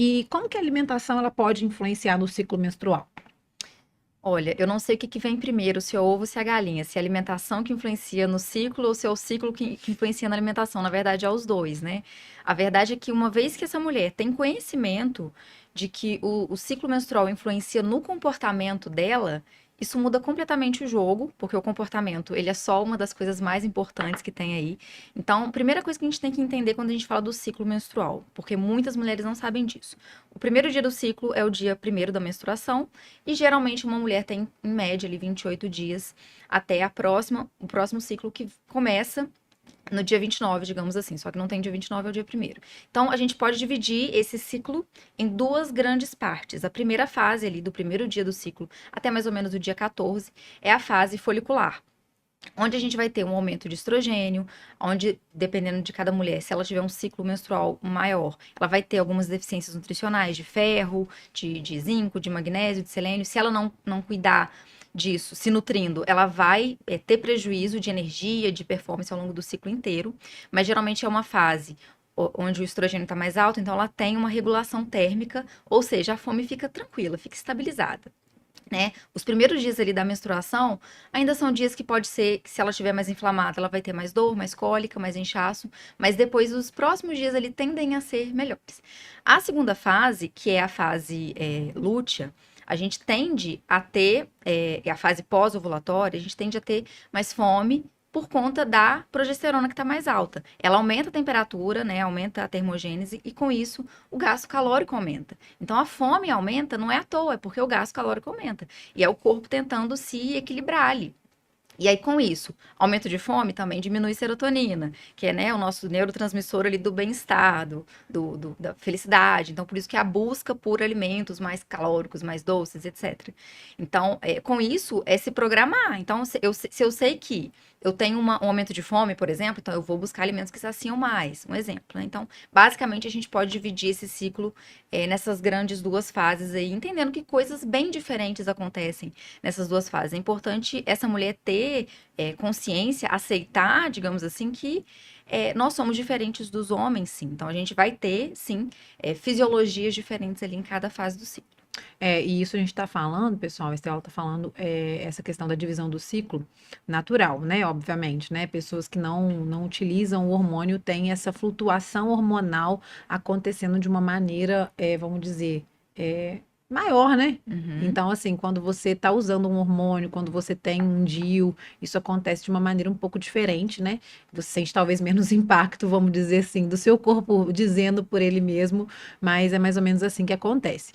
E como que a alimentação ela pode influenciar no ciclo menstrual? Olha, eu não sei o que vem primeiro, se é o ovo ou se é a galinha, se é a alimentação que influencia no ciclo ou se é o ciclo que influencia na alimentação. Na verdade, é os dois, né? A verdade é que uma vez que essa mulher tem conhecimento de que o ciclo menstrual influencia no comportamento dela, isso muda completamente o jogo, porque o comportamento, ele é só uma das coisas mais importantes que tem aí. Então, a primeira coisa que a gente tem que entender quando a gente fala do ciclo menstrual, porque muitas mulheres não sabem disso. O primeiro dia do ciclo é o dia primeiro da menstruação, e geralmente uma mulher tem, em média, ali 28 dias até o próximo ciclo que começa no dia 29, digamos assim. Só que não tem dia 29, é o dia primeiro. Então, a gente pode dividir esse ciclo em duas grandes partes. A primeira fase ali, do primeiro dia do ciclo até mais ou menos o dia 14, é a fase folicular, onde a gente vai ter um aumento de estrogênio, onde, dependendo de cada mulher, se ela tiver um ciclo menstrual maior, ela vai ter algumas deficiências nutricionais de ferro, de zinco, de magnésio, de selênio. Se ela não cuidar disso, se nutrindo, ela vai ter prejuízo de energia, de performance ao longo do ciclo inteiro, mas geralmente é uma fase onde o estrogênio está mais alto, então ela tem uma regulação térmica, ou seja, a fome fica tranquila, fica estabilizada, né? Os primeiros dias ali da menstruação ainda são dias que pode ser que se ela estiver mais inflamada, ela vai ter mais dor, mais cólica, mais inchaço, mas depois os próximos dias ali tendem a ser melhores. A segunda fase, que é a fase lútea, a gente tende a ter, a fase pós-ovulatória, a gente tende a ter mais fome por conta da progesterona que está mais alta. Ela aumenta a temperatura, né? Aumenta a termogênese e com isso o gasto calórico aumenta. Então a fome aumenta não é à toa, é porque o gasto calórico aumenta. E é o corpo tentando se equilibrar ali. E aí, com isso, aumento de fome também diminui serotonina, que é, né, o nosso neurotransmissor ali do bem-estar, da felicidade. Então, por isso que a busca por alimentos mais calóricos, mais doces, etc. Então, com isso, é se programar. Então, se eu sei que eu tenho um aumento de fome, por exemplo, então eu vou buscar alimentos que saciam mais. Um exemplo, né? Então, basicamente, a gente pode dividir esse ciclo nessas grandes duas fases aí, entendendo que coisas bem diferentes acontecem nessas duas fases. É importante essa mulher ter consciência, aceitar, digamos assim, que nós somos diferentes dos homens, sim. Então a gente vai ter, sim, fisiologias diferentes ali em cada fase do ciclo. E isso a gente está falando, pessoal, a Estela está falando essa questão da divisão do ciclo natural, né? Obviamente, né? Pessoas que não utilizam o hormônio têm essa flutuação hormonal acontecendo de uma maneira, vamos dizer, maior, né? Uhum. Então, assim, quando você está usando um hormônio, quando você tem um DIU, isso acontece de uma maneira um pouco diferente, né? Você sente talvez menos impacto, vamos dizer assim, do seu corpo dizendo por ele mesmo, mas é mais ou menos assim que acontece.